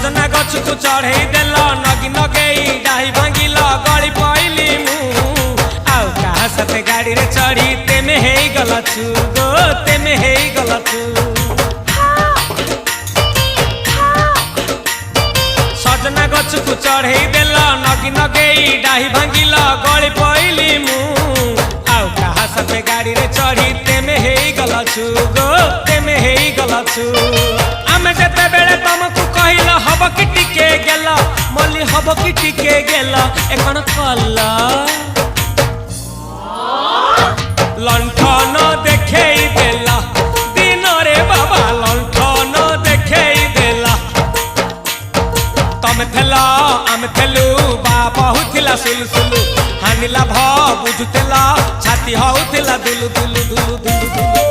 सजना गछ को चढ़े देल नगी नगेई डाही भांगिल गली पइली मु आउ कहा सते गाड़ी रे चढ़ी तेमे हे गलछु गो तेमे हे गलछु सजना गछ को चढ़े देल नगी नगेई डाही भांगिल गली पइली मु आउ कहा सते गाड़ी रे चढ़ी तेमे हे गलछु गो तेमे हे गलछु आमे जते बेले तुमको कहिल हब कि टिके गेल मल्ली हब कि टिके गेल एकन कल लंठन देखेई देला दिन रे बाबा लंठन देखेई देला तमे थेला आमे थेलु बाबा हुथिला सुलु हानिला भ बुझुतेला छाती हउथिला दुलु दुलु दुलु दुलु दुलु